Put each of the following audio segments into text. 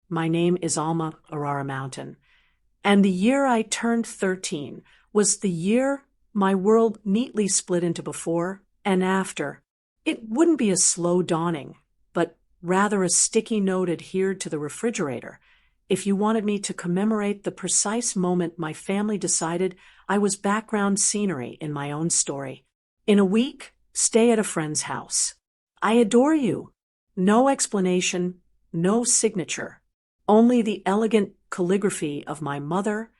My name is Alma Aurora Mountain. And the year I turned 13 was the year my world neatly split into before and after. It wouldn't be a slow dawning, but rather a sticky note adhered to the refrigerator if you wanted me to commemorate the precise moment my family decided I was background scenery in my own story. In a week, stay at a friend's house. I adore you. No explanation, no signature. Only the elegant calligraphy of my mother,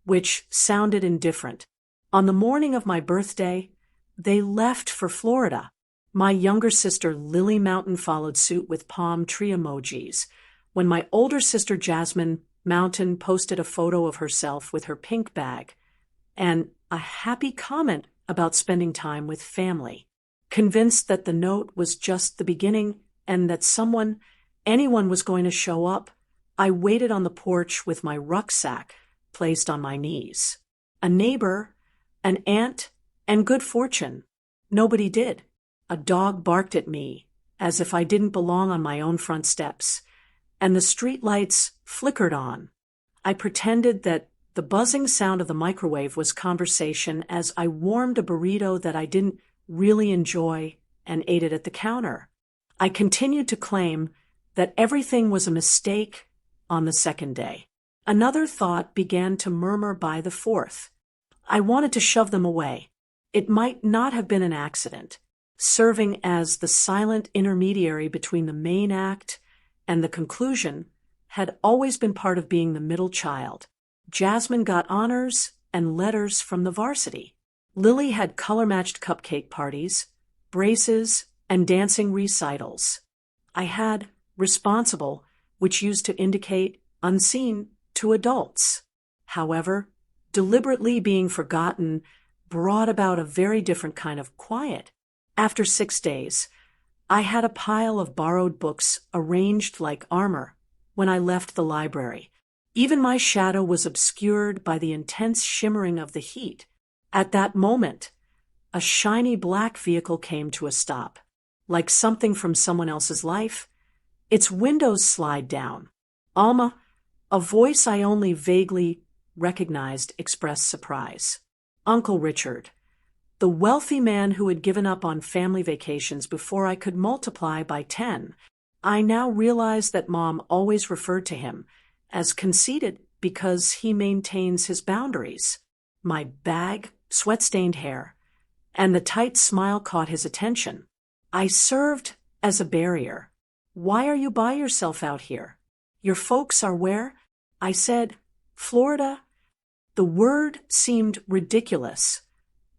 which sounded indifferent. On the morning of my birthday, they left for Florida. My younger sister Lily Mountain followed suit with palm tree emojis. When my older sister Jasmine Mountain posted a photo of herself with her pink bag and a happy comment about spending time with family. Convinced that the note was just the beginning and that anyone was going to show up, I waited on the porch with my rucksack placed on my knees. A neighbor, an aunt, and good fortune. Nobody did. A dog barked at me as if I didn't belong on my own front steps, and the street lights flickered on. I pretended that the buzzing sound of the microwave was conversation as I warmed a burrito that I didn't really enjoy and ate it at the counter. I continued to claim that everything was a mistake on the second day. Another thought began to murmur by the fourth. I wanted to shove them away. It might not have been an accident, serving as the silent intermediary between the main act and the conclusion had always been part of being the middle child. Jasmine got honors and letters from the varsity. Lily had color-matched cupcake parties, braces, and dancing recitals. I had responsible, which used to indicate unseen to adults. However, deliberately being forgotten brought about a very different kind of quiet. After 6 days, I had a pile of borrowed books arranged like armor when I left the library. Even my shadow was obscured by the intense shimmering of the heat. At that moment, a shiny black vehicle came to a stop. Like something from someone else's life, its windows slide down. Alma, a voice I only vaguely recognized, expressed surprise. Uncle Richard, the wealthy man who had given up on family vacations before I could multiply by 10. I now realized that Mom always referred to him as conceited because he maintains his boundaries. My bag, sweat-stained hair, and the tight smile caught his attention. I served as a barrier. Why are you by yourself out here? Your folks are where? I said, Florida. The word seemed ridiculous,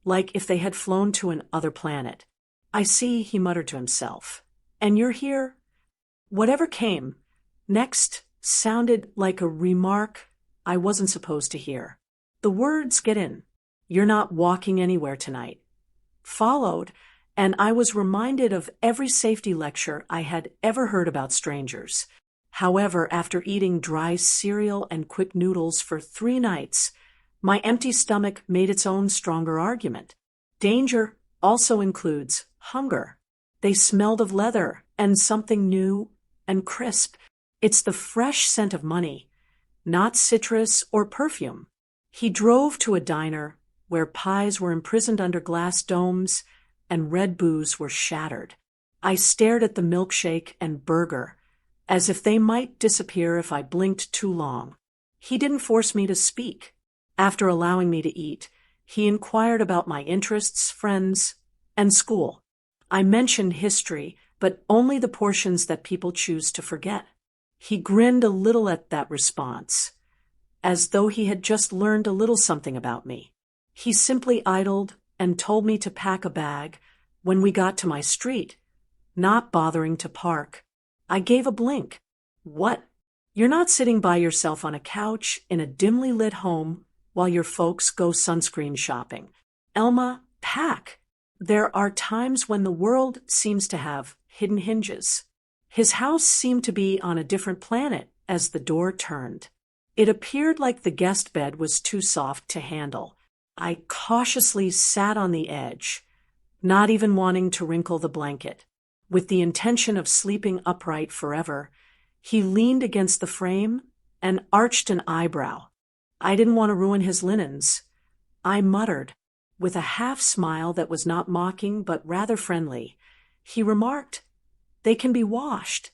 like if they had flown to an other planet. I see, he muttered to himself. And you're here? Whatever came next sounded like a remark I wasn't supposed to hear. The words, get in. You're not walking anywhere tonight. Followed, and I was reminded of every safety lecture I had ever heard about strangers. However, after eating dry cereal and quick noodles for 3 nights, my empty stomach made its own stronger argument. Danger also includes hunger. They smelled of leather and something new and crisp. It's the fresh scent of money, not citrus or perfume. He drove to a diner where pies were imprisoned under glass domes and red booths were shattered. I stared at the milkshake and burger as if they might disappear if I blinked too long. He didn't force me to speak. After allowing me to eat, he inquired about my interests, friends, and school. I mentioned history, but only the portions that people choose to forget. He grinned a little at that response, as though he had just learned a little something about me. He simply idled and told me to pack a bag when we got to my street, not bothering to park. I gave a blink. What? You're not sitting by yourself on a couch in a dimly lit home while your folks go sunscreen shopping. Elma, pack. There are times when the world seems to have hidden hinges. His house seemed to be on a different planet as the door turned. It appeared like the guest bed was too soft to handle. I cautiously sat on the edge, not even wanting to wrinkle the blanket. With the intention of sleeping upright forever, He leaned against the frame and arched an eyebrow. I didn't want to ruin his linens. I muttered, with a half-smile that was not mocking but rather friendly. He remarked, "They can be washed.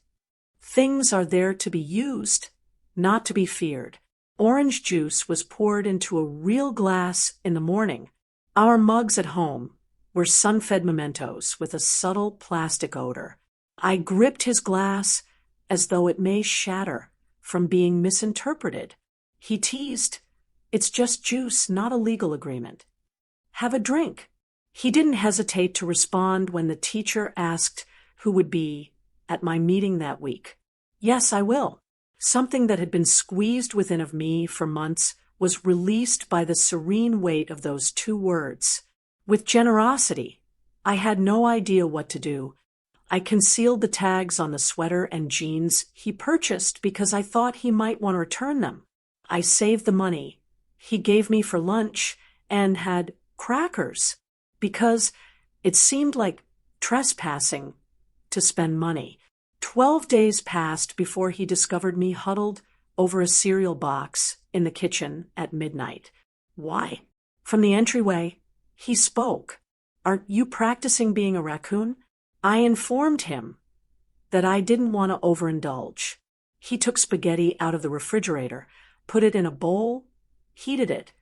Things are there to be used, not to be feared." Orange juice was poured into a real glass in the morning. Our mugs at home were sun-fed mementos with a subtle plastic odor. I gripped his glass as though it may shatter from being misinterpreted. He teased, "It's just juice, not a legal agreement. Have a drink." He didn't hesitate to respond when the teacher asked who would be at my meeting that week. "Yes, I will." Something that had been squeezed within of me for months was released by the serene weight of those two words. With generosity, I had no idea what to do. I concealed the tags on the sweater and jeans he purchased because I thought he might want to return them. I saved the money he gave me for lunch and had crackers because it seemed like trespassing to spend money. 12 days passed before he discovered me huddled over a cereal box in the kitchen at midnight. "Why?" From the entryway, he spoke. "Are you practicing being a raccoon?" I informed him that I didn't want to overindulge. He took spaghetti out of the refrigerator, put it in a bowl, heated it,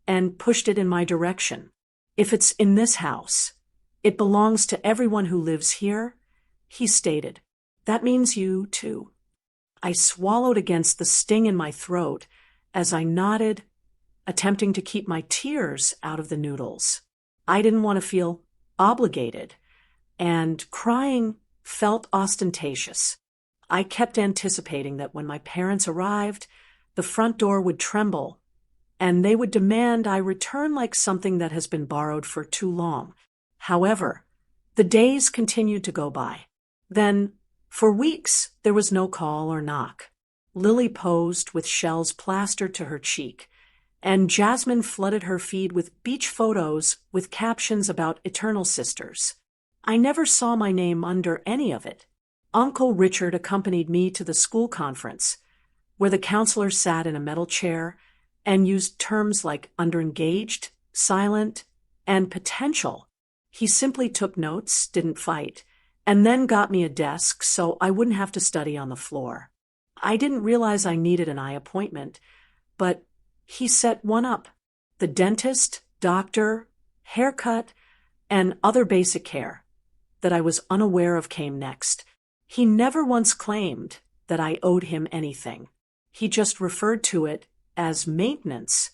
and pushed it in my direction. "If it's in this house, it belongs to everyone who lives here," he stated. "That means you, too." I swallowed against the sting in my throat as I nodded, attempting to keep my tears out of the noodles. I didn't want to feel obligated, and crying felt ostentatious. I kept anticipating that when my parents arrived, the front door would tremble, and they would demand I return like something that has been borrowed for too long. However, the days continued to go by. Then, for weeks, there was no call or knock. Lily posed with shells plastered to her cheek, and Jasmine flooded her feed with beach photos with captions about eternal sisters. I never saw my name under any of it. Uncle Richard accompanied me to the school conference, where the counselor sat in a metal chair and used terms like underengaged, silent, and potential. He simply took notes, didn't fight, and then got me a desk so I wouldn't have to study on the floor. I didn't realize I needed an eye appointment, but he set one up. The dentist, doctor, haircut, and other basic care that I was unaware of came next. He never once claimed that I owed him anything. He just referred to it as maintenance,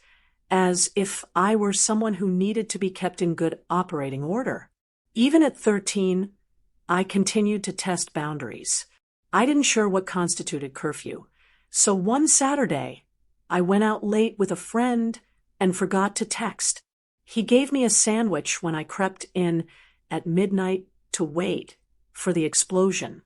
as if I were someone who needed to be kept in good operating order. Even at 13, I continued to test boundaries. I didn't sure what constituted curfew, so one Saturday, I went out late with a friend and forgot to text. He gave me a sandwich when I crept in at midnight to wait for the explosion.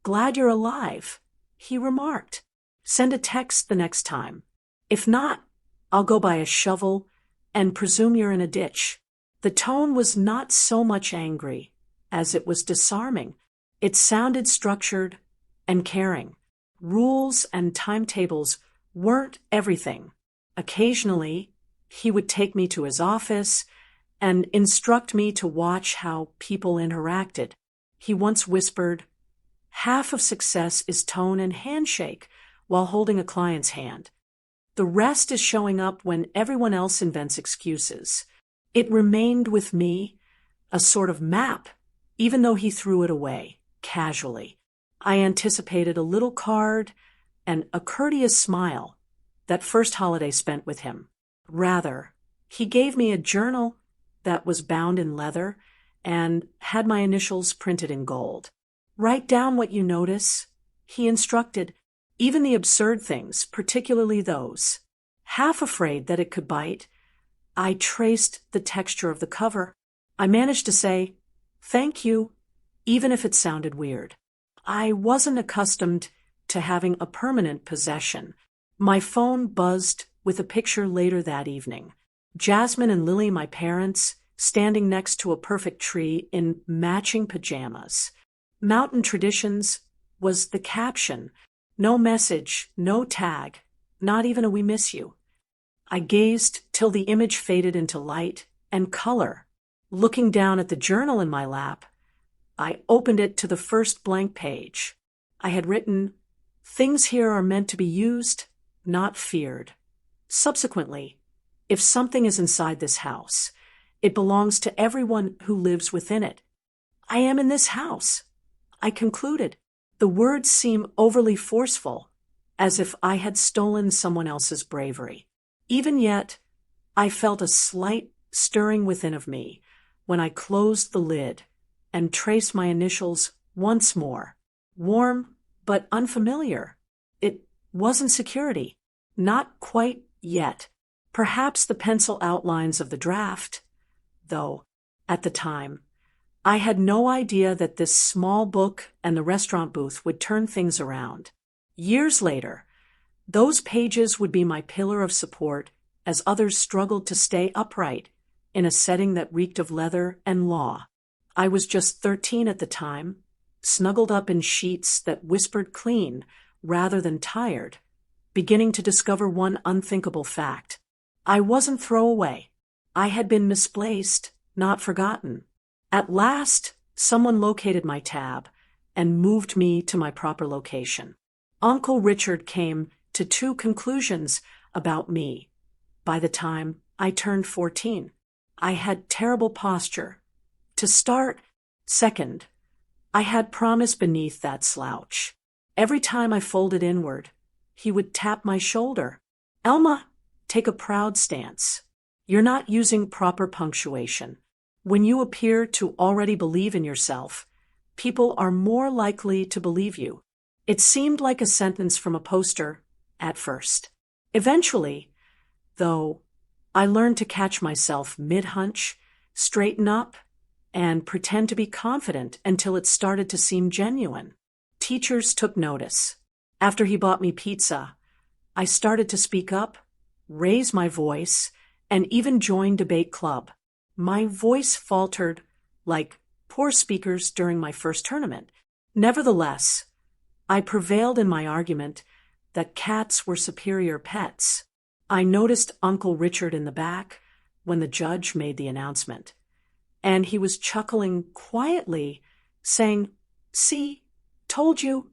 "Glad you're alive," he remarked. "Send a text the next time. If not, I'll go buy a shovel and presume you're in a ditch." The tone was not so much angry as it was disarming. It sounded structured and caring. Rules and timetables weren't everything. Occasionally, he would take me to his office and instruct me to watch how people interacted. He once whispered, "Half of success is tone and handshake while holding a client's hand. The rest is showing up when everyone else invents excuses." It remained with me, a sort of map, even though he threw it away, casually. I anticipated a little card and a courteous smile that first holiday spent with him. Rather, he gave me a journal that was bound in leather and had my initials printed in gold. "Write down what you notice," he instructed, "even the absurd things, particularly those." Half afraid that it could bite, I traced the texture of the cover. I managed to say, "Thank you," even if it sounded weird. I wasn't accustomed to having a permanent possession. My phone buzzed with a picture later that evening. Jasmine and Lily, my parents, standing next to a perfect tree in matching pajamas. "Mountain Traditions" was the caption, No message, no tag, not even a "we miss you." I gazed till the image faded into light and color. Looking down at the journal in my lap, I opened it to the first blank page. I had written, "Things here are meant to be used, not feared." Subsequently, if something is inside this house, it belongs to everyone who lives within it. I am in this house, I concluded. The words seem overly forceful, as if I had stolen someone else's bravery. Even yet, I felt a slight stirring within of me when I closed the lid and traced my initials once more. Warm, but unfamiliar. It wasn't security. Not quite yet. Perhaps the pencil outlines of the draft, though, at the time, I had no idea that this small book and the restaurant booth would turn things around. Years later, those pages would be my pillar of support as others struggled to stay upright in a setting that reeked of leather and law. I was just 13 at the time, snuggled up in sheets that whispered clean rather than tired, beginning to discover one unthinkable fact. I wasn't throwaway. I had been misplaced, not forgotten. At last, someone located my tab and moved me to my proper location. Uncle Richard came to two conclusions about me by the time I turned 14. I had terrible posture. To start, second, I had promise beneath that slouch. Every time I folded inward, he would tap my shoulder. "Elma, take a proud stance. You're not using proper punctuation. When you appear to already believe in yourself, people are more likely to believe you." It seemed like a sentence from a poster at first. Eventually, though, I learned to catch myself mid-hunch, straighten up, and pretend to be confident until it started to seem genuine. Teachers took notice. After he bought me pizza, I started to speak up, raise my voice, and even join debate club. My voice faltered like poor speakers during my first tournament. Nevertheless, I prevailed in my argument that cats were superior pets. I noticed Uncle Richard in the back when the judge made the announcement, and he was chuckling quietly, saying, "See, told you."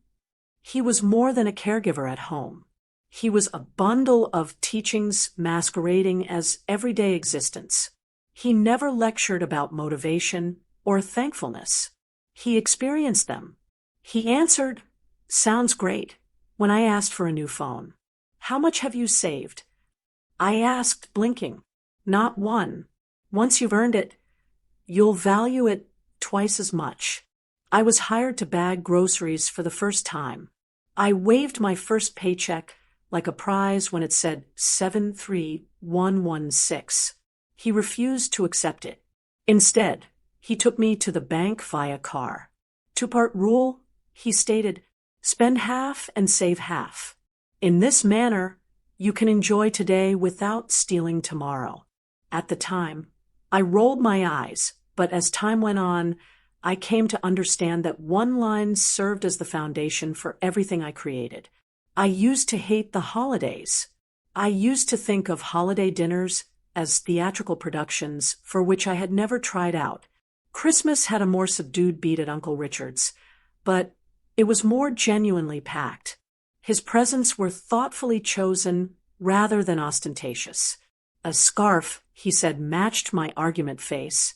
He was more than a caregiver at home. He was a bundle of teachings masquerading as everyday existence. He never lectured about motivation or thankfulness. He experienced them. He answered, "Sounds great," when I asked for a new phone. "How much have you saved?" I asked, blinking. "Not one. Once you've earned it, you'll value it twice as much." I was hired to bag groceries for the first time. I waved my first paycheck like a prize when it said 73116. He refused to accept it. Instead, he took me to the bank via car. Two-part rule, he stated, spend half and save half. In this manner, you can enjoy today without stealing tomorrow. At the time, I rolled my eyes, but as time went on, I came to understand that one line served as the foundation for everything I created. I used to hate the holidays. I used to think of holiday dinners as theatrical productions for which I had never tried out. Christmas had a more subdued beat at Uncle Richard's, but it was more genuinely packed. His presents were thoughtfully chosen rather than ostentatious. A scarf, he said, matched my argument face,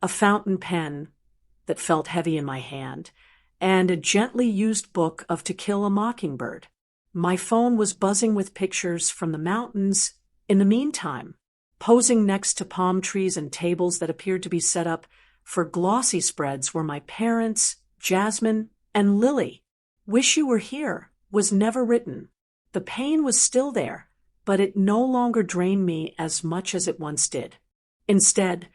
a fountain pen that felt heavy in my hand, and a gently used book of To Kill a Mockingbird. My phone was buzzing with pictures from the mountains. In the meantime, posing next to palm trees and tables that appeared to be set up for glossy spreads were my parents, Jasmine, and Lily. "Wish you were here" was never written. The pain was still there, but it no longer drained me as much as it once did. Instead,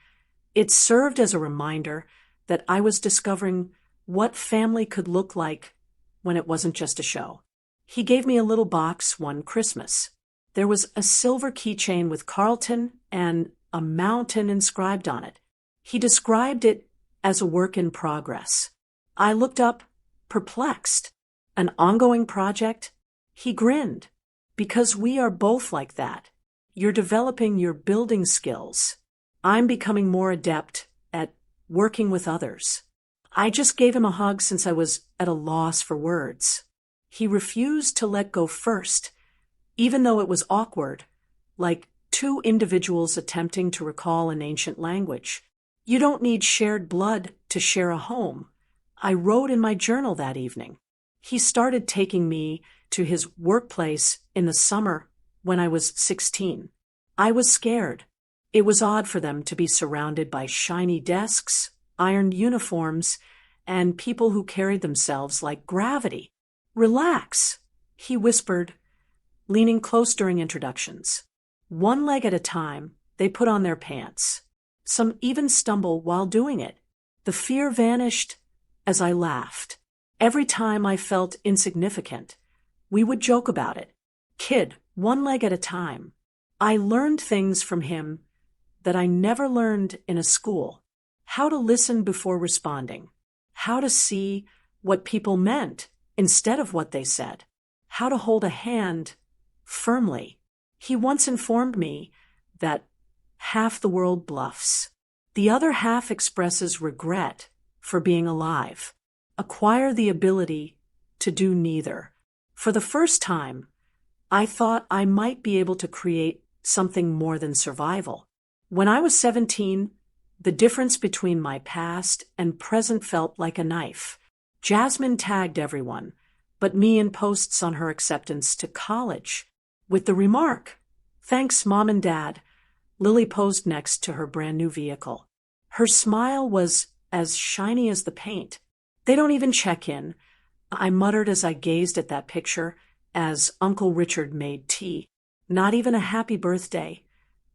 it served as a reminder that I was discovering what family could look like when it wasn't just a show. He gave me a little box one Christmas. There was a silver keychain with Carlton and a mountain inscribed on it. He described it as a work in progress. I looked up, perplexed. An ongoing project? He grinned. Because we are both like that. You're developing your building skills. I'm becoming more adept at working with others. I just gave him a hug since I was at a loss for words. He refused to let go first, even though it was awkward, like two individuals attempting to recall an ancient language. You don't need shared blood to share a home, I wrote in my journal that evening. He started taking me to his workplace in the summer when I was 16. I was scared. It was odd for them to be surrounded by shiny desks, ironed uniforms, and people who carried themselves like gravity. Relax, he whispered, leaning close during introductions. One leg at a time, they put on their pants. Some even stumble while doing it. The fear vanished as I laughed. Every time I felt insignificant, we would joke about it. Kid, one leg at a time. I learned things from him that I never learned in a school. How to listen before responding. How to see what people meant instead of what they said. How to hold a hand firmly. He once informed me that half the world bluffs. The other half expresses regret for being alive. Acquire the ability to do neither. For the first time, I thought I might be able to create something more than survival. When I was 17, the difference between my past and present felt like a knife. Jasmine tagged everyone, but me in posts on her acceptance to college, with the remark, "Thanks, Mom and Dad." Lily posed next to her brand new vehicle. Her smile was as shiny as the paint. "They don't even check in," I muttered as I gazed at that picture as Uncle Richard made tea. Not even a happy birthday.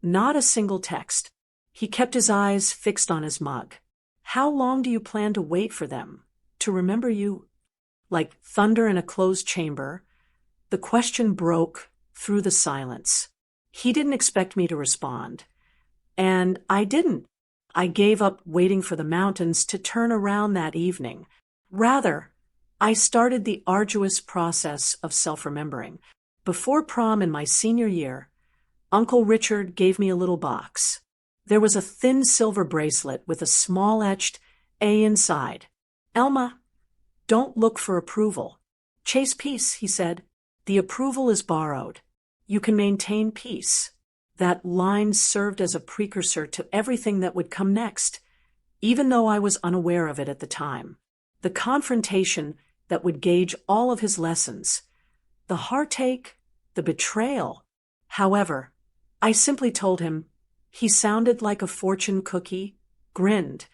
Not a single text. He kept his eyes fixed on his mug. "How long do you plan to wait for them to remember you?" Like thunder in a closed chamber, the question broke through the silence. He didn't expect me to respond. And I didn't. I gave up waiting for the mountains to turn around that evening. Rather, I started the arduous process of self-remembering. Before prom in my senior year, Uncle Richard gave me a little box. There was a thin silver bracelet with a small etched A inside. "Elma, don't look for approval. Chase peace," he said. "The approval is borrowed. You can maintain peace." That line served as a precursor to everything that would come next, even though I was unaware of it at the time. The confrontation that would gauge all of his lessons. The heartache, the betrayal. However, I simply told him. He sounded like a fortune cookie, grinned,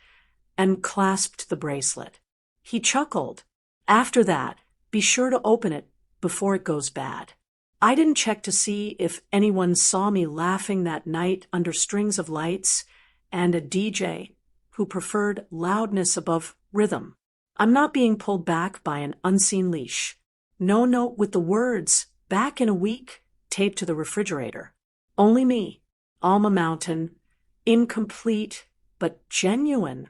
and clasped the bracelet. He chuckled. "After that, be sure to open it before it goes bad." I didn't check to see if anyone saw me laughing that night under strings of lights and a DJ who preferred loudness above rhythm. I'm not being pulled back by an unseen leash. No note with the words, "Back in a week," taped to the refrigerator. Only me, Alma Mountain, incomplete but genuine,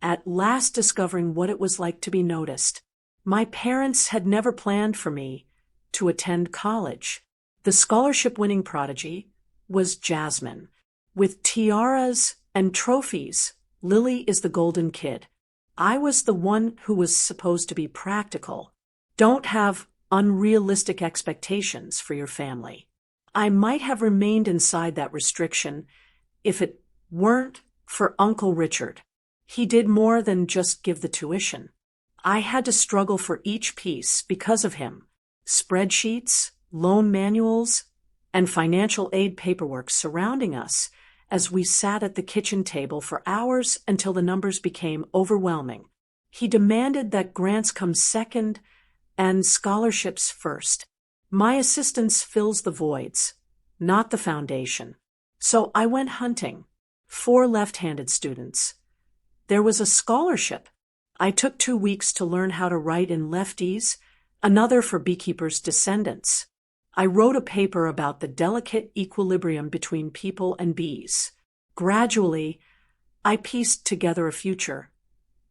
at last discovering what it was like to be noticed. My parents had never planned for me to attend college. The scholarship-winning prodigy was Jasmine. With tiaras and trophies, Lily is the golden kid. I was the one who was supposed to be practical. Don't have unrealistic expectations for your family. I might have remained inside that restriction if it weren't for Uncle Richard. He did more than just give the tuition. I had to struggle for each piece because of him. Spreadsheets, loan manuals, and financial aid paperwork surrounding us as we sat at the kitchen table for hours until the numbers became overwhelming. He demanded that grants come second and scholarships first. My assistance fills the voids, not the foundation. So I went hunting. 4 left-handed students. There was a scholarship. I took 2 weeks to learn how to write in lefties, another for beekeepers' descendants. I wrote a paper about the delicate equilibrium between people and bees. Gradually, I pieced together a future,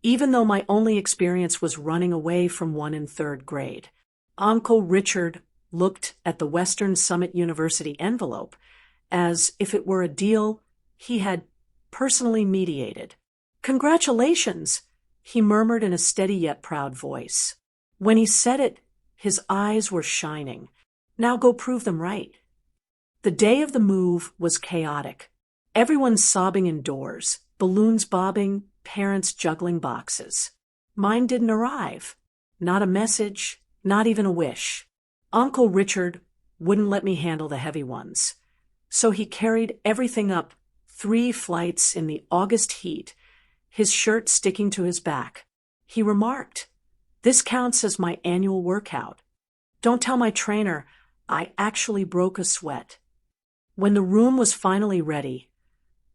even though my only experience was running away from one in 3rd grade. Uncle Richard looked at the Western Summit University envelope as if it were a deal he had personally mediated. "Congratulations," he murmured in a steady yet proud voice. When he said it, his eyes were shining. "Now go prove them right." The day of the move was chaotic. Everyone sobbing indoors, balloons bobbing, parents juggling boxes. Mine didn't arrive. Not a message, not even a wish. Uncle Richard wouldn't let me handle the heavy ones, so he carried everything up 3 flights in the August heat, his shirt sticking to his back. He remarked, "This counts as my annual workout. Don't tell my trainer I actually broke a sweat." When the room was finally ready,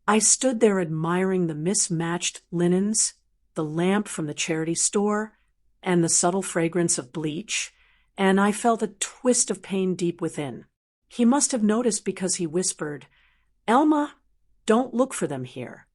I stood there admiring the mismatched linens, the lamp from the charity store, and the subtle fragrance of bleach, and I felt a twist of pain deep within. He must have noticed because he whispered, "Elma, don't look for them here.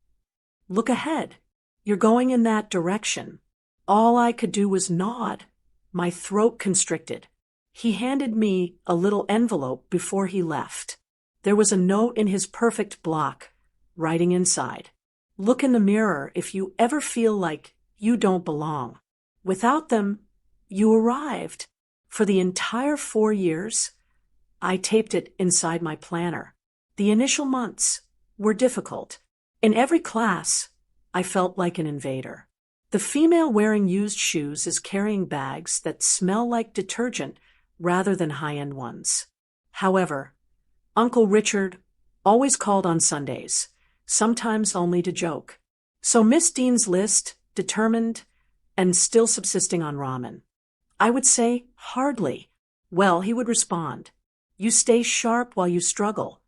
Look ahead. You're going in that direction." All I could do was nod, my throat constricted. He handed me a little envelope before he left. There was a note in his perfect block, writing inside, "Look in the mirror if you ever feel like you don't belong. Without them, you arrived." For the entire 4 years, I taped it inside my planner. The initial months were difficult. In every class, I felt like an invader. The female wearing used shoes is carrying bags that smell like detergent rather than high-end ones. However, Uncle Richard always called on Sundays, sometimes only to joke. So Miss Dean's list, determined and still subsisting on ramen. I would say, "Hardly." Well, he would respond, "You stay sharp while you struggle."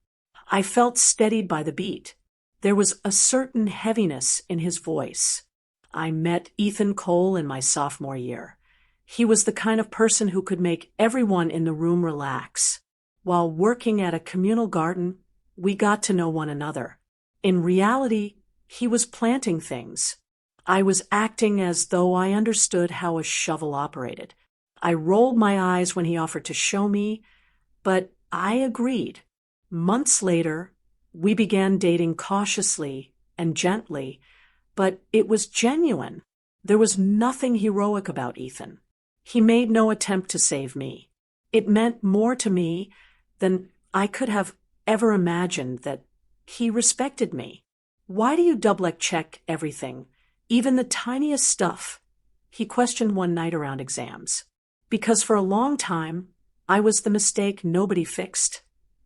I felt steadied by the beat. There was a certain heaviness in his voice. I met Ethan Cole in my sophomore year. He was the kind of person who could make everyone in the room relax. While working at a communal garden, we got to know one another. In reality, he was planting things. I was acting as though I understood how a shovel operated. I rolled my eyes when he offered to show me, but I agreed. Months later, we began dating cautiously and gently, but it was genuine. There was nothing heroic about Ethan. He made no attempt to save me. It meant more to me than I could have ever imagined that he respected me. "Why do you double-check everything, even the tiniest stuff?" he questioned one night around exams. "Because for a long time, I was the mistake nobody fixed,"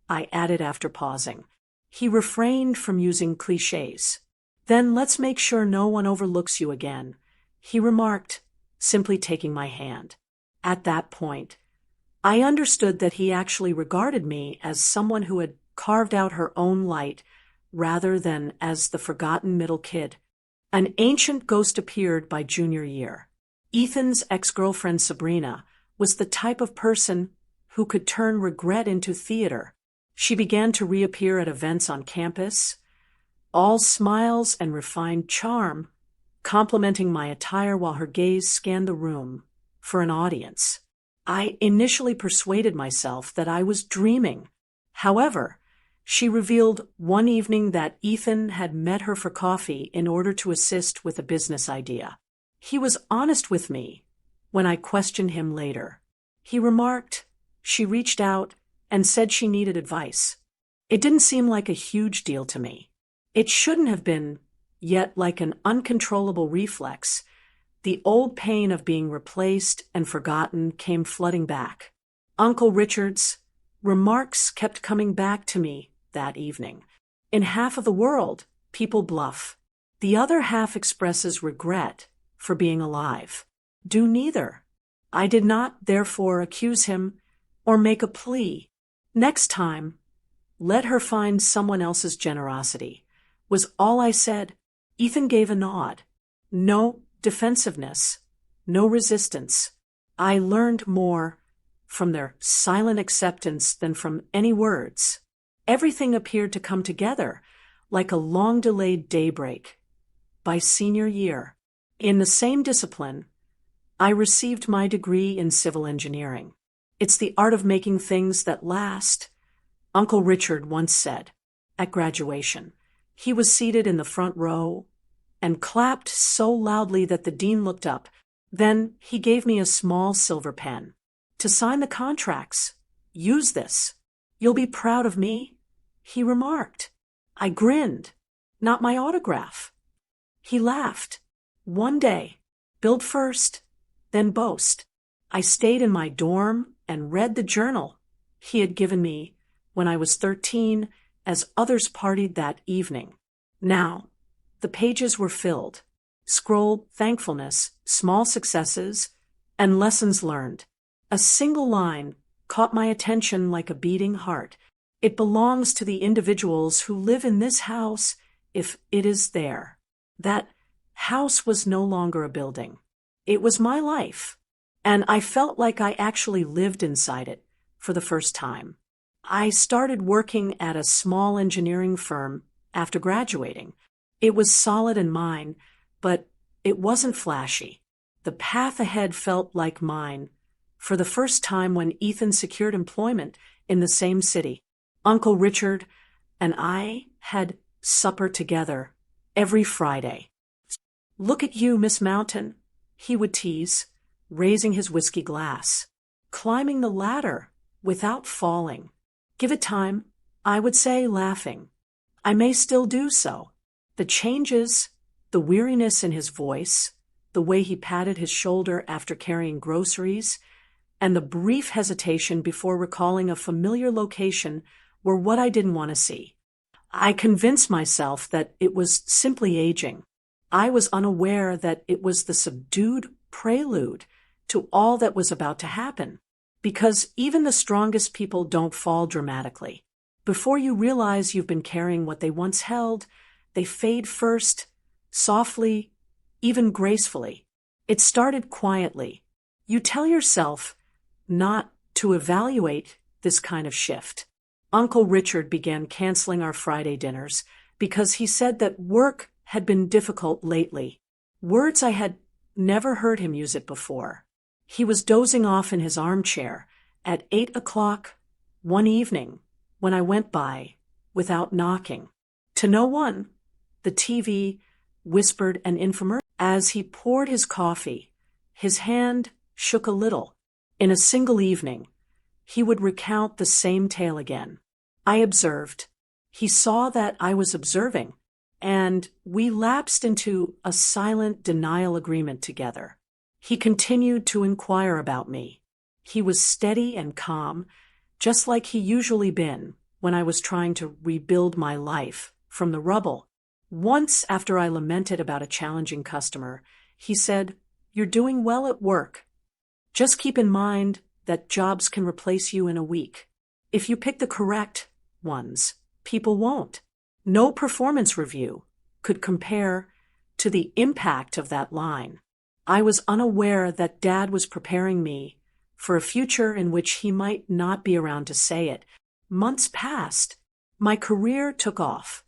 I added after pausing. He refrained from using cliches. "Then let's make sure no one overlooks you again," he remarked, simply taking my hand. At that point, I understood that he actually regarded me as someone who had carved out her own light rather than as the forgotten middle kid. An ancient ghost appeared by junior year. Ethan's ex-girlfriend Sabrina was the type of person who could turn regret into theater. She began to reappear at events on campus, all smiles and refined charm, complimenting my attire while her gaze scanned the room for an audience. I initially persuaded myself that I was dreaming. However, she revealed one evening that Ethan had met her for coffee in order to assist with a business idea. He was honest with me when I questioned him later. He remarked she reached out and said she needed advice. It didn't seem like a huge deal to me. It shouldn't have been, yet like an uncontrollable reflex, the old pain of being replaced and forgotten came flooding back. Uncle Richard's remarks kept coming back to me that evening. In half of the world, people bluff. The other half expresses regret for being alive. Do neither. I did not, therefore, accuse him or make a plea. Next time, let her find someone else's generosity, was all I said. Ethan gave a nod. No defensiveness, no resistance. I learned more from their silent acceptance than from any words. Everything appeared to come together like a long-delayed daybreak. By senior year, in the same discipline, I received my degree in civil engineering. It's the art of making things that last, Uncle Richard once said at graduation. He was seated in the front row and clapped so loudly that the dean looked up. Then he gave me a small silver pen. To sign the contracts, use this. You'll be proud of me, he remarked. I grinned. Not my autograph. He laughed. One day, build first, then boast. I stayed in my dorm and read the journal he had given me when I was 13 as others partied that evening. Now, the pages were filled. Scroll thankfulness, small successes, and lessons learned. A single line caught my attention like a beating heart. It belongs to the individuals who live in this house if it is there. That house was no longer a building. It was my life, and I felt like I actually lived inside it for the first time. I started working at a small engineering firm after graduating. It was solid and mine, but it wasn't flashy. The path ahead felt like mine for the first time when Ethan secured employment in the same city. Uncle Richard and I had supper together every Friday. Look at you, Miss Mountain, he would tease, raising his whiskey glass. Climbing the ladder without falling. Give it time, I would say, laughing. I may still do so. The changes, the weariness in his voice, the way he patted his shoulder after carrying groceries, and the brief hesitation before recalling a familiar location were what I didn't want to see. I convinced myself that it was simply aging. I was unaware that it was the subdued prelude to all that was about to happen. Because even the strongest people don't fall dramatically. Before you realize you've been carrying what they once held, they fade first, softly, even gracefully. It started quietly. You tell yourself not to evaluate this kind of shift. Uncle Richard began canceling our Friday dinners because he said that work had been difficult lately. Words I had never heard him use it before. He was dozing off in his armchair at 8 o'clock one evening when I went by without knocking. To no one, the TV whispered an infomercial. As he poured his coffee, his hand shook a little. In a single evening, he would recount the same tale again. I observed. He saw that I was observing, and we lapsed into a silent denial agreement together. He continued to inquire about me. He was steady and calm, just like he usually been when I was trying to rebuild my life from the rubble. Once, after I lamented about a challenging customer, he said, "You're doing well at work. Just keep in mind that jobs can replace you in a week. If you pick the correct ones, people won't." No performance review could compare to the impact of that line. I was unaware that Dad was preparing me for a future in which he might not be around to say it. Months passed. My career took off.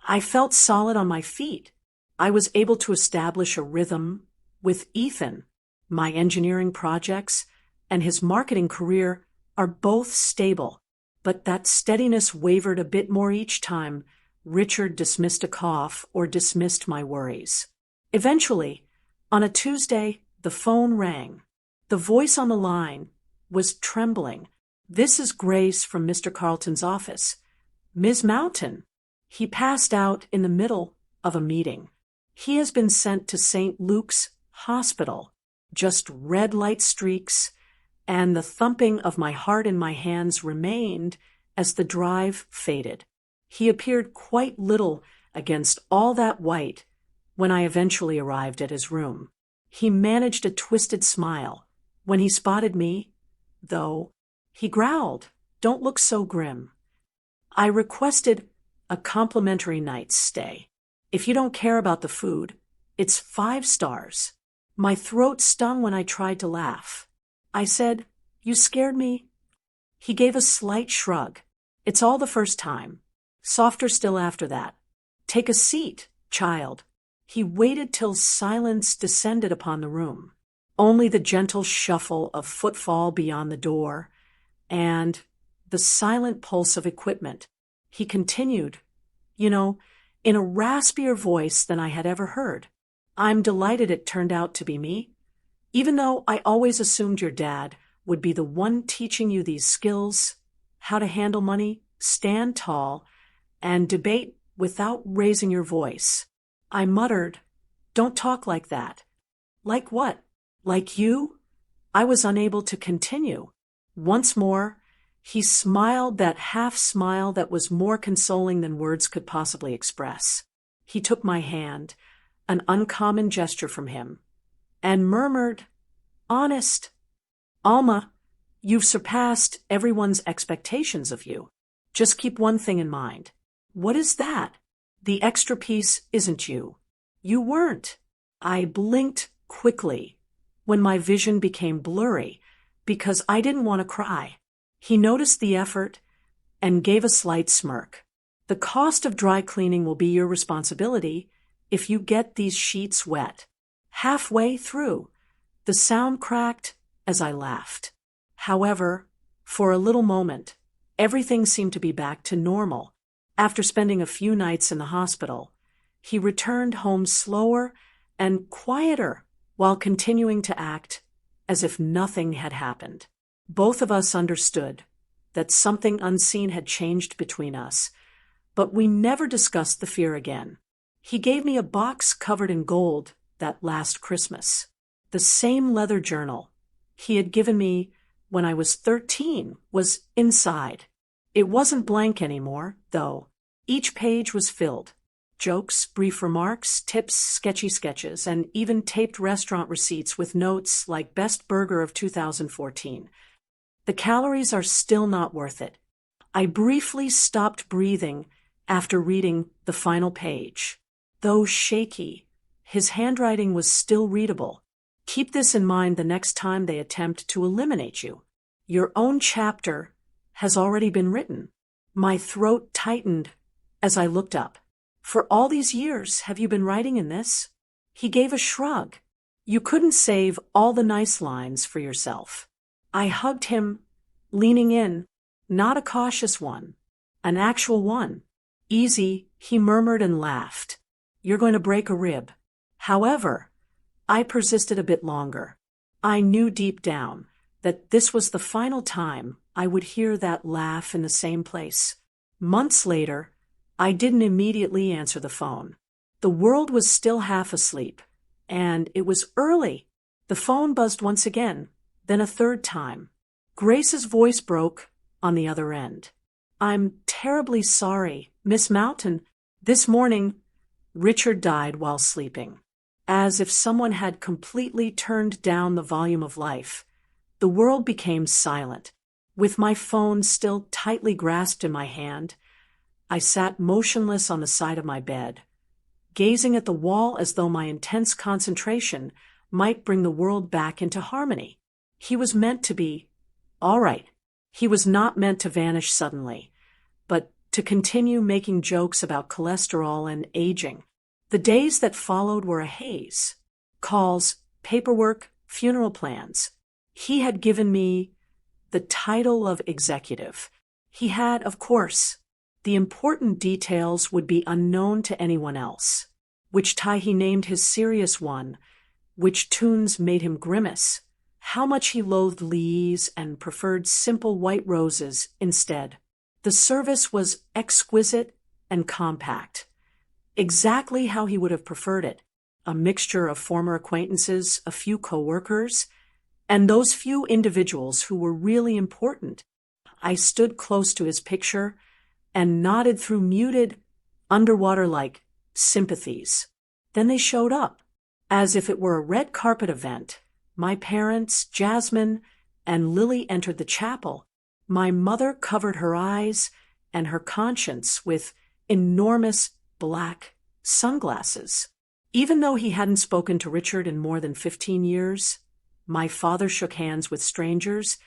I felt solid on my feet. I was able to establish a rhythm with Ethan. My engineering projects and his marketing career are both stable, but that steadiness wavered a bit more each time Richard dismissed a cough or dismissed my worries. Eventually, on a Tuesday, the phone rang. The voice on the line was trembling. "This is Grace from Mr. Carlton's office. Ms. Mountain." He passed out in the middle of a meeting. "He has been sent to St. Luke's Hospital." Just red light streaks, and the thumping of my heart in my hands remained as the drive faded. He appeared quite little against all that white when I eventually arrived at his room. He managed a twisted smile. When he spotted me, though, he growled, "Don't look so grim." I requested a complimentary night's stay. If you don't care about the food, it's 5 stars. My throat stung when I tried to laugh. I said, "You scared me." He gave a slight shrug. "It's all the first time." Softer still after that. "Take a seat, child." He waited till silence descended upon the room. Only the gentle shuffle of footfall beyond the door and the silent pulse of equipment. He continued, in a raspier voice than I had ever heard. I'm delighted it turned out to be me. Even though I always assumed your dad would be the one teaching you these skills, how to handle money, stand tall, and debate without raising your voice. I muttered, "Don't talk like that." "Like what? Like you?" I was unable to continue. Once more, he smiled that half smile that was more consoling than words could possibly express. He took my hand, an uncommon gesture from him, and murmured, "Honest. Alma, you've surpassed everyone's expectations of you. Just keep one thing in mind." "What is that?" "The extra piece isn't you. You weren't." I blinked quickly when my vision became blurry because I didn't want to cry. He noticed the effort and gave a slight smirk. "The cost of dry cleaning will be your responsibility if you get these sheets wet." Halfway through, the sound cracked as I laughed. However, for a little moment, everything seemed to be back to normal. After spending a few nights in the hospital, he returned home slower and quieter while continuing to act as if nothing had happened. Both of us understood that something unseen had changed between us, but we never discussed the fear again. He gave me a box covered in gold that last Christmas. The same leather journal he had given me when I was 13 was inside. It wasn't blank anymore, though. Each page was filled. Jokes, brief remarks, tips, sketchy sketches, and even taped restaurant receipts with notes like "Best Burger of 2014. The calories are still not worth it." I briefly stopped breathing after reading the final page. Though shaky, his handwriting was still readable. "Keep this in mind the next time they attempt to eliminate you. Your own chapter has already been written." My throat tightened as I looked up. "For all these years, have you been writing in this?" He gave a shrug. "You couldn't save all the nice lines for yourself." I hugged him, leaning in, not a cautious one, an actual one. "Easy," he murmured and laughed. "You're going to break a rib." However, I persisted a bit longer. I knew deep down that this was the final time I would hear that laugh in the same place. Months later, I didn't immediately answer the phone. The world was still half asleep, and it was early. The phone buzzed once again, then a third time. Grace's voice broke on the other end. "I'm terribly sorry, Miss Mountain. This morning, Richard died while sleeping." As if someone had completely turned down the volume of life, the world became silent. With my phone still tightly grasped in my hand, I sat motionless on the side of my bed, gazing at the wall as though my intense concentration might bring the world back into harmony. He was meant to be all right. He was not meant to vanish suddenly, but to continue making jokes about cholesterol and aging. The days that followed were a haze. Calls, paperwork, funeral plans. He had given me the title of executive. He had, of course, the important details would be unknown to anyone else. Which tie he named his serious one, which tunes made him grimace, how much he loathed lees and preferred simple white roses instead. The service was exquisite and compact, exactly how he would have preferred it, a mixture of former acquaintances, a few co-workers, and those few individuals who were really important. I stood close to his picture and nodded through muted, underwater-like sympathies. Then they showed up, as if it were a red carpet event. My parents, Jasmine, and Lily entered the chapel. My mother covered her eyes and her conscience with enormous black sunglasses. Even though he hadn't spoken to Richard in more than 15 years, my father shook hands with strangers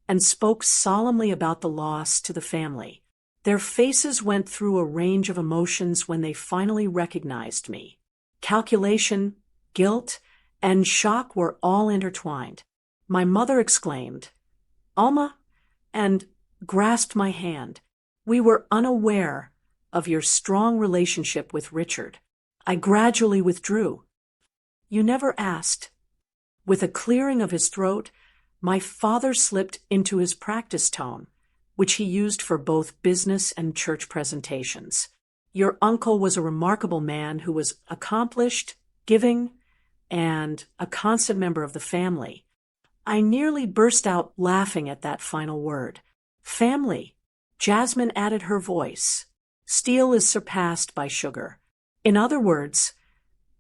and spoke solemnly about the loss to the family. Their faces went through a range of emotions when they finally recognized me. Calculation, guilt, and shock were all intertwined. My mother exclaimed, "Alma, and grasped my hand. We were unaware of your strong relationship with Richard. I gradually withdrew. You never asked. With a clearing of his throat, my father slipped into his practice tone, which he used for both business and church presentations. Your uncle was a remarkable man who was accomplished, giving, and a constant member of the family. I nearly burst out laughing at that final word. Family. Jasmine added her voice. Steel is surpassed by sugar. In other words,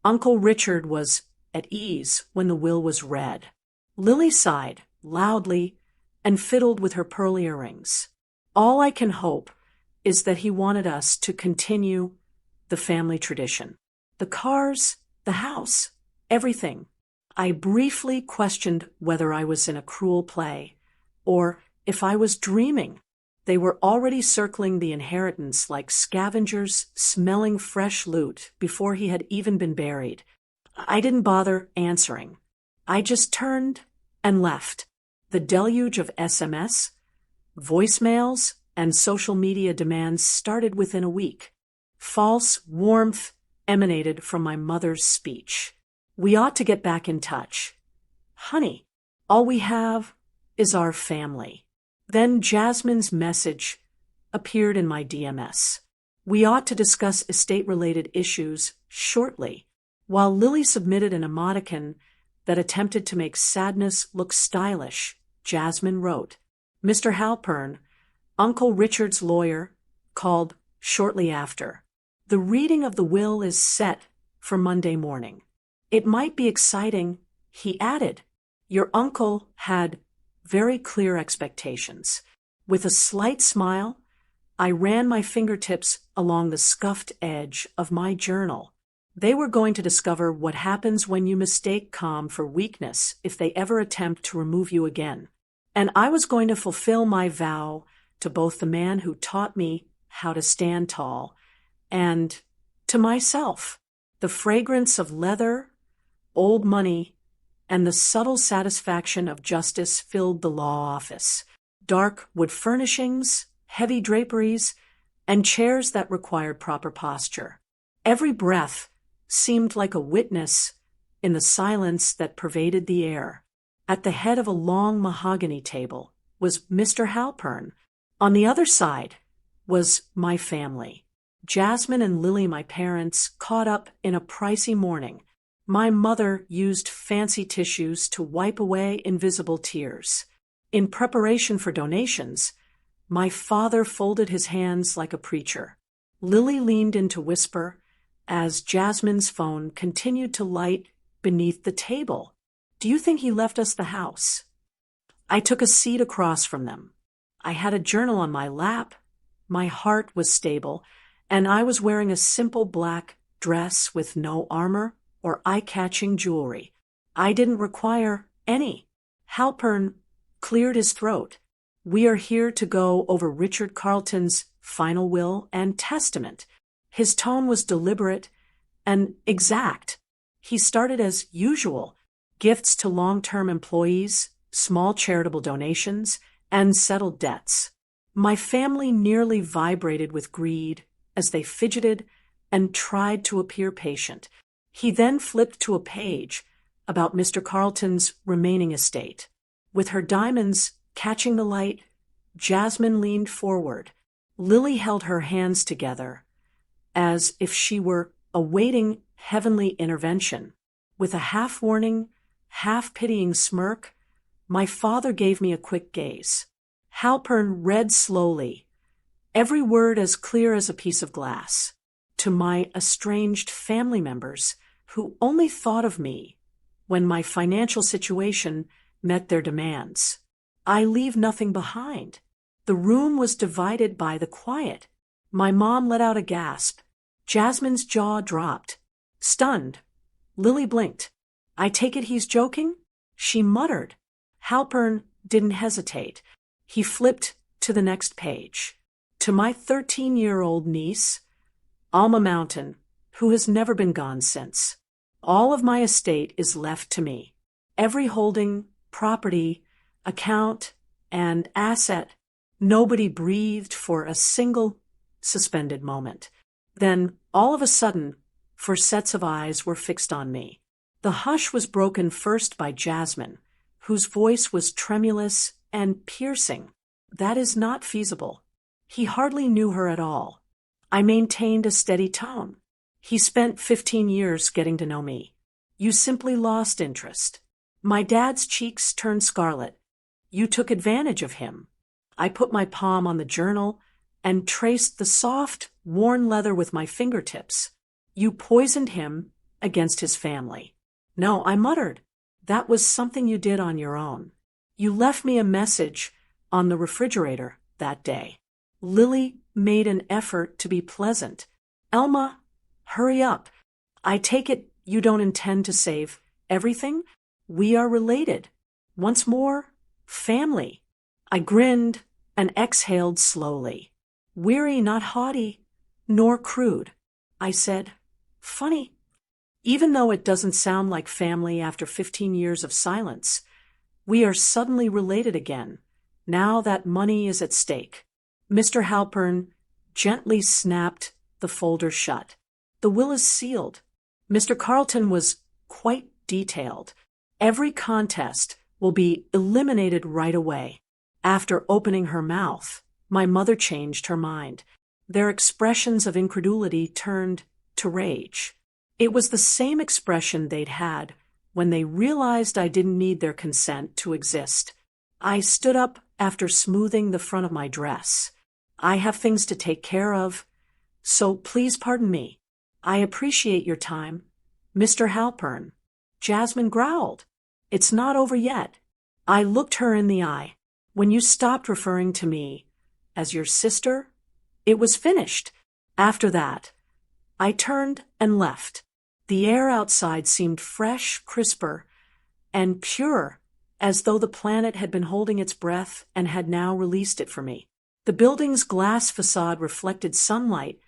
Uncle Richard was at ease when the will was read. Lily sighed loudly and fiddled with her pearl earrings. All I can hope is that he wanted us to continue the family tradition. The cars, the house, everything. I briefly questioned whether I was in a cruel play, or if I was dreaming. They were already circling the inheritance like scavengers smelling fresh loot before he had even been buried. I didn't bother answering. I just turned and left. The deluge of SMS, voicemails, and social media demands started within a week. False warmth emanated from my mother's speech. We ought to get back in touch. Honey, all we have is our family. Then Jasmine's message appeared in my DMS. We ought to discuss estate-related issues shortly. While Lily submitted an emoticon that attempted to make sadness look stylish, Jasmine wrote, Mr. Halpern, Uncle Richard's lawyer, called shortly after. The reading of the will is set for Monday morning. It might be exciting, he added. Your uncle had very clear expectations. With a slight smile, I ran my fingertips along the scuffed edge of my journal. They were going to discover what happens when you mistake calm for weakness if they ever attempt to remove you again. And I was going to fulfill my vow to both the man who taught me how to stand tall and to myself. The fragrance of leather, old money, and the subtle satisfaction of justice filled the law office. Dark wood furnishings, heavy draperies, and chairs that required proper posture. Every breath seemed like a witness in the silence that pervaded the air. At the head of a long mahogany table was Mr. Halpern. On the other side was my family. Jasmine and Lily, my parents, caught up in a pricey morning. My mother used fancy tissues to wipe away invisible tears. In preparation for donations, my father folded his hands like a preacher. Lily leaned in to whisper as Jasmine's phone continued to light beneath the table. Do you think he left us the house? I took a seat across from them. I had a journal on my lap. My heart was stable, and I was wearing a simple black dress with no armor or eye-catching jewelry. I didn't require any. Halpern cleared his throat. We are here to go over Richard Carleton's final will and testament. His tone was deliberate and exact. He started as usual, gifts to long-term employees, small charitable donations, and settled debts. My family nearly vibrated with greed as they fidgeted and tried to appear patient. He then flipped to a page about Mr. Carleton's remaining estate. With her diamonds catching the light, Jasmine leaned forward. Lily held her hands together, as if she were awaiting heavenly intervention. With a half-warning, half-pitying smirk, my father gave me a quick gaze. Halpern read slowly, every word as clear as a piece of glass. To my estranged family members who only thought of me when my financial situation met their demands. I leave nothing behind. The room was divided by the quiet. My mom let out a gasp. Jasmine's jaw dropped. Stunned, Lily blinked. I take it he's joking? She muttered. Halpern didn't hesitate. He flipped to the next page. To my 13-year-old niece, Alma Mountain, who has never been gone since. All of my estate is left to me. Every holding, property, account, and asset Nobody breathed for a single suspended moment. Then, all of a sudden, 4 sets of eyes were fixed on me. The hush was broken first by Jasmine, whose voice was tremulous and piercing. That is not feasible. He hardly knew her at all. I maintained a steady tone. He spent 15 years getting to know me. You simply lost interest. My dad's cheeks turned scarlet. You took advantage of him. I put my palm on the journal and traced the soft, worn leather with my fingertips. You poisoned him against his family. No, I muttered. That was something you did on your own. You left me a message on the refrigerator that day. Lily made an effort to be pleasant. Elma, hurry up. I take it you don't intend to save everything? We are related. Once more, family. I grinned and exhaled slowly. Weary, not haughty, nor crude. I said, funny. Even though it doesn't sound like family after 15 years of silence, we are suddenly related again, now that money is at stake. Mr. Halpern gently snapped the folder shut. The will is sealed. Mr. Carlton was quite detailed. Every contest will be eliminated right away. After opening her mouth, my mother changed her mind. Their expressions of incredulity turned to rage. It was the same expression they'd had when they realized I didn't need their consent to exist. I stood up after smoothing the front of my dress. I have things to take care of, so please pardon me. I appreciate your time, Mr. Halpern. Jasmine growled. It's not over yet. I looked her in the eye. When you stopped referring to me as your sister, it was finished. After that, I turned and left. The air outside seemed fresh, crisper, and pure, as though the planet had been holding its breath and had now released it for me. The building's glass facade reflected sunlight,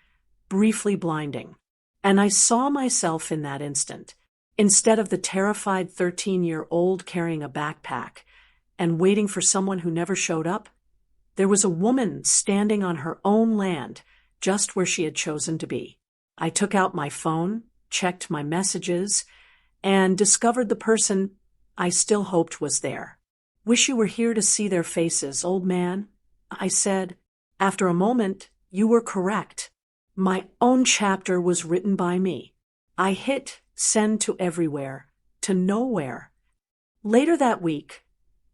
briefly blinding, and I saw myself in that instant. Instead of the terrified 13-year-old carrying a backpack and waiting for someone who never showed up, there was a woman standing on her own land, just where she had chosen to be. I took out my phone, checked my messages, and discovered the person I still hoped was there. Wish you were here to see their faces, old man, I said. After a moment, you were correct. My own chapter was written by me. I hit send to everywhere, to nowhere. Later that week,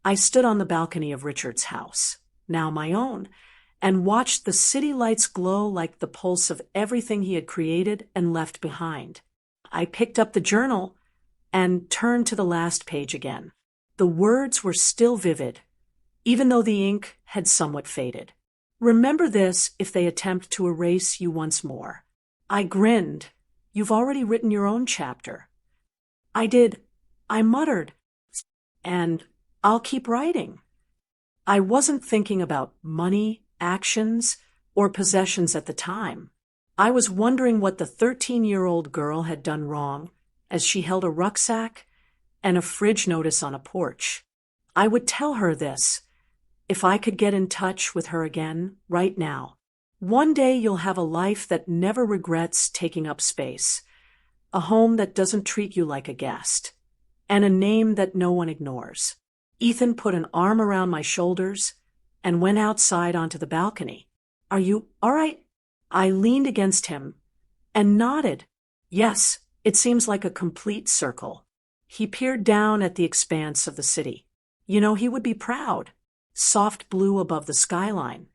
I stood on the balcony of Richard's house, now my own, and watched the city lights glow like the pulse of everything he had created and left behind. I picked up the journal and turned to the last page again. The words were still vivid, even though the ink had somewhat faded. Remember this if they attempt to erase you once more. I grinned. You've already written your own chapter. I did. I muttered. And I'll keep writing. I wasn't thinking about money, actions, or possessions at the time. I was wondering what the 13-year-old girl had done wrong as she held a rucksack and a fridge notice on a porch. I would tell her this if I could get in touch with her again right now. One day you'll have a life that never regrets taking up space, a home that doesn't treat you like a guest, and a name that no one ignores. Ethan put an arm around my shoulders and went outside onto the balcony. Are you all right? I leaned against him and nodded. Yes, it seems like a complete circle. He peered down at the expanse of the city. You know, he would be proud. Soft blue above the skyline.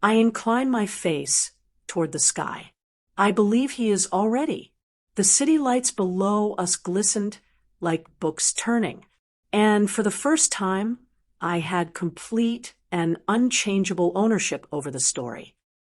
I inclined my face toward the sky. I believe he is already. The city lights below us glistened like books turning, and for the first time, I had complete and unchangeable ownership over the story.